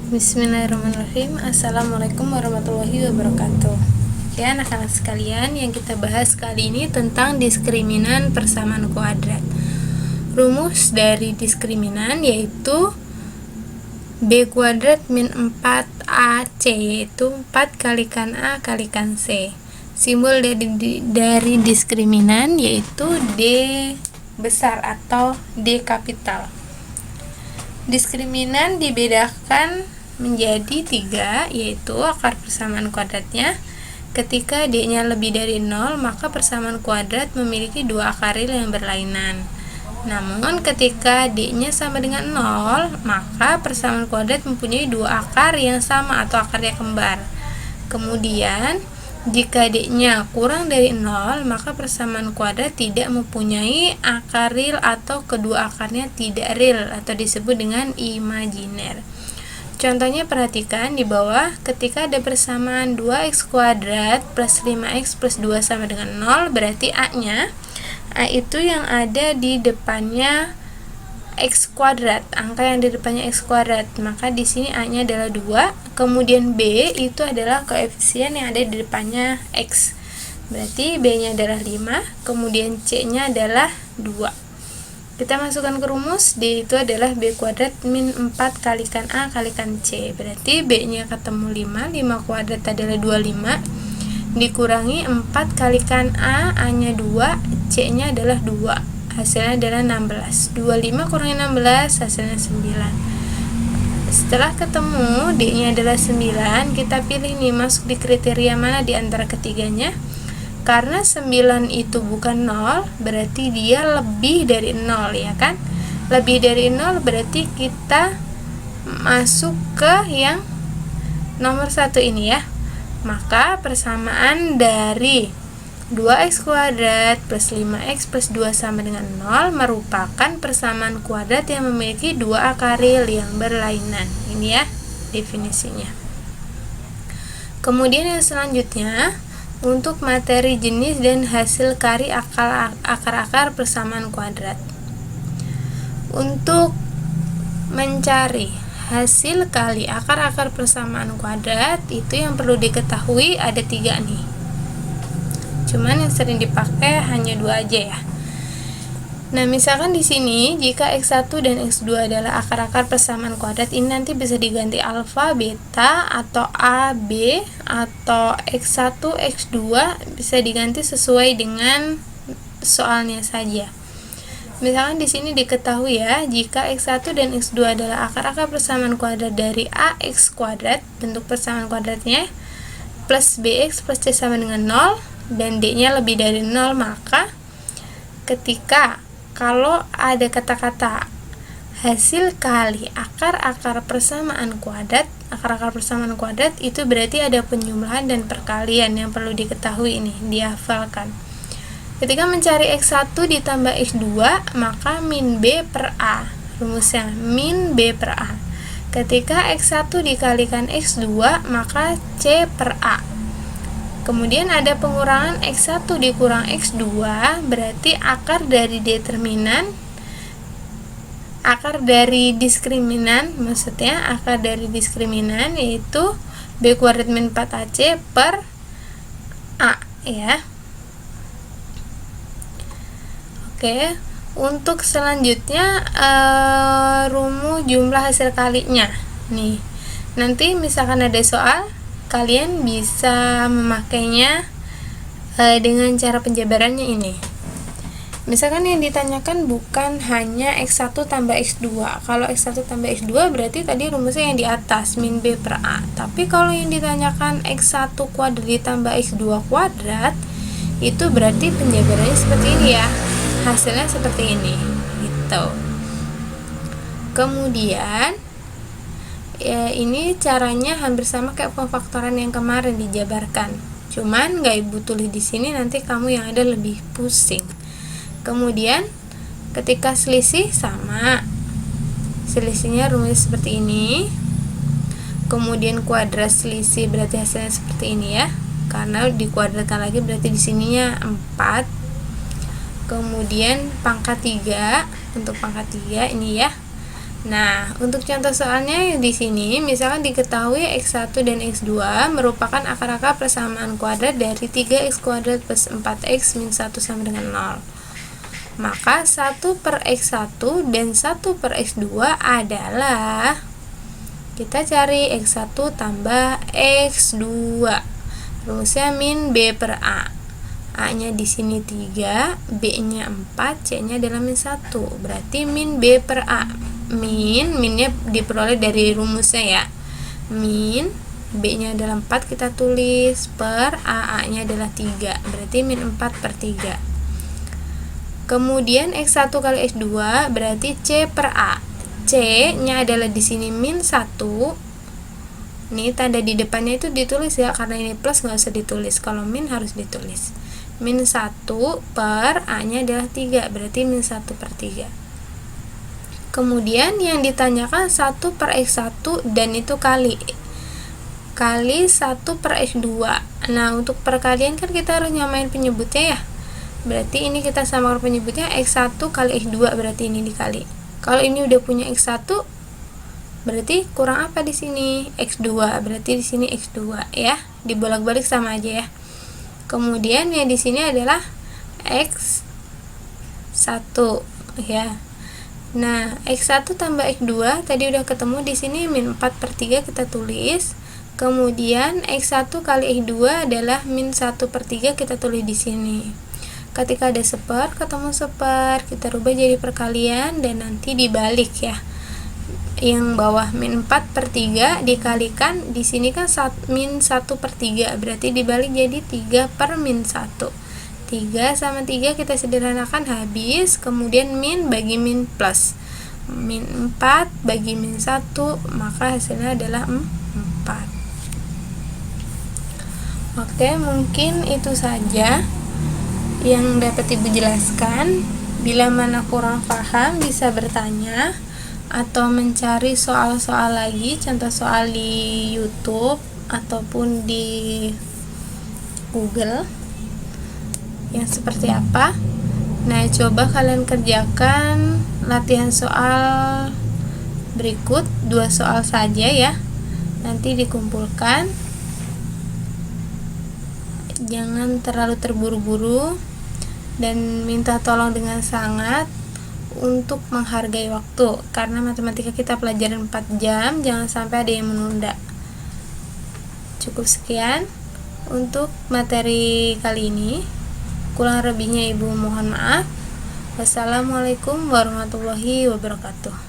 Bismillahirrahmanirrahim. Assalamualaikum warahmatullahi wabarakatuh. Oke, anak-anak sekalian, yang kita bahas kali ini tentang diskriminan persamaan kuadrat. Rumus dari diskriminan yaitu B kuadrat min 4AC, yaitu 4 kalikan A kalikan C. Simbol dari diskriminan yaitu D besar atau D kapital. Diskriminan dibedakan menjadi 3, yaitu akar persamaan kuadratnya. Ketika D-nya lebih dari 0, maka persamaan kuadrat memiliki dua akar real yang berlainan. Namun ketika D-nya sama dengan 0, maka persamaan kuadrat mempunyai dua akar yang sama atau akarnya kembar. Kemudian jika D-nya kurang dari 0, maka persamaan kuadrat tidak mempunyai akar real atau kedua akarnya tidak real atau disebut dengan imajiner. Contohnya perhatikan di bawah, ketika ada persamaan 2x kuadrat plus 5x plus 2 sama dengan 0, berarti A-nya, A itu yang ada di depannya x kuadrat, angka yang di depannya x kuadrat, maka di sini A-nya adalah 2, kemudian B itu adalah koefisien yang ada di depannya x, berarti B-nya adalah 5, kemudian C-nya adalah 2. Kita masukkan ke rumus, D itu adalah B kuadrat min 4 kalikan A kalikan C, berarti B-nya ketemu 5, 5 kuadrat adalah 25, dikurangi 4 kalikan A, A-nya 2, C-nya adalah 2, hasilnya adalah 16. 25 kurangi 16, hasilnya 9. Setelah ketemu D-nya adalah 9, kita pilih nih masuk di kriteria mana di antara ketiganya. Karena 9 itu bukan 0, berarti dia lebih dari 0, ya kan? Lebih dari 0 berarti kita masuk ke yang nomor 1 ini ya. Maka persamaan dari 2x kuadrat plus 5x plus 2 sama dengan 0 merupakan persamaan kuadrat yang memiliki dua akar real yang berlainan. Ini ya definisinya. Kemudian yang selanjutnya, untuk materi jenis dan hasil kari akar-akar persamaan kuadrat. Untuk mencari hasil kali akar-akar persamaan kuadrat, itu yang perlu diketahui ada 3 nih. Cuman yang sering dipakai hanya 2 aja ya. Nah, misalkan di sini jika x1 dan x2 adalah akar-akar persamaan kuadrat, ini nanti bisa diganti alfa, beta, atau a, b, atau x1, x2 bisa diganti sesuai dengan soalnya saja. Misalkan di sini diketahui ya, jika x1 dan x2 adalah akar-akar persamaan kuadrat dari ax kuadrat, bentuk persamaan kuadratnya plus bx plus c sama dengan 0 dan d-nya lebih dari 0, maka ketika kalau ada kata-kata hasil kali akar-akar persamaan kuadrat, akar-akar persamaan kuadrat itu berarti ada penyumlahan dan perkalian yang perlu diketahui ini, dihafalkan. Ketika mencari x1 ditambah x2, maka min b per a. Rumusnya min b per a. Ketika x1 dikalikan x2, maka c per a. Kemudian ada pengurangan x1 dikurang x2, berarti akar dari determinan, akar dari diskriminan, maksudnya akar dari diskriminan yaitu b kuadrat min 4ac per a ya. Oke, untuk selanjutnya rumus jumlah hasil kalinya. Nih, nanti misalkan ada soal, kalian bisa memakainya dengan cara penjabarannya ini. Misalkan yang ditanyakan bukan hanya x1 tambah x2. Kalau x1 tambah x2 berarti tadi rumusnya yang di atas, min b per a. Tapi kalau yang ditanyakan x1 kuadrat ditambah x2 kuadrat, itu berarti penjabarannya seperti ini ya. Hasilnya seperti ini gitu. Kemudian ya, ini caranya hampir sama kayak pemfaktoran yang kemarin dijabarkan. Cuman nggak ibu tulis di sini, nanti kamu yang ada lebih pusing. Kemudian ketika selisih sama, selisihnya rumus seperti ini. Kemudian kuadrat selisih berarti hasilnya seperti ini ya. Karena dikuadratkan lagi berarti di sininya 4. Kemudian pangkat 3, untuk pangkat 3 ini ya. Nah, untuk contoh soalnya di sini, misalkan diketahui X1 dan X2 merupakan akar-akar persamaan kuadrat dari 3x kuadrat plus 4x min 1 sama dengan 0. Maka 1 per X1 dan 1 per X2 adalah, kita cari X1 tambah X2. Rumusnya min B per A. A-nya di sini 3, B-nya 4, C-nya adalah min 1. Berarti min B per A. Minnya diperoleh dari rumusnya ya. Min B-nya adalah 4, kita tulis, per A-nya adalah 3. Berarti min 4 per 3. Kemudian X1 kali X2 berarti C per A. C-nya adalah di sini min 1. Nih tanda di depannya itu ditulis ya, karena ini plus nggak usah ditulis. Kalau min harus ditulis. Min 1 per A-nya adalah 3, berarti min 1 per 3. Kemudian yang ditanyakan 1 per X1 dan itu kali 1 per X2. Nah, untuk perkalian kan kita harus nyamain penyebutnya ya. Berarti ini kita samakan penyebutnya X1 kali X2, berarti ini dikali. Kalau ini udah punya X1, berarti kurang apa di sini? X2, berarti di sini X2 ya. Dibolak-balik sama aja ya. Kemudian yang di sini adalah X1 ya. Nah, X1 tambah X2 tadi udah ketemu, di sini min 4 per 3 kita tulis. Kemudian X1 kali X2 adalah min 1 per 3 kita tulis di sini. Ketika ada seper, ketemu seper, kita rubah jadi perkalian dan nanti dibalik ya. Yang bawah min 4 per 3 dikalikan, di sini kan min 1 per 3, berarti dibalik jadi 3 per min 1. 3 sama 3 kita sederhanakan habis, kemudian min bagi min plus. Min 4 bagi min 1, maka hasilnya adalah 4. Oke, mungkin itu saja yang dapat Ibu jelaskan. Bila mana kurang paham bisa bertanya atau mencari soal-soal lagi, contoh soal di YouTube ataupun di Google yang seperti apa. Nah, coba kalian kerjakan latihan soal berikut, 2 soal saja ya. Nanti dikumpulkan. Jangan terlalu terburu-buru dan minta tolong dengan sangat untuk menghargai waktu, karena matematika kita pelajaran 4 jam, jangan sampai ada yang menunda. Cukup sekian untuk materi kali ini. Kurang lebihnya Ibu mohon maaf. Wassalamualaikum warahmatullahi wabarakatuh.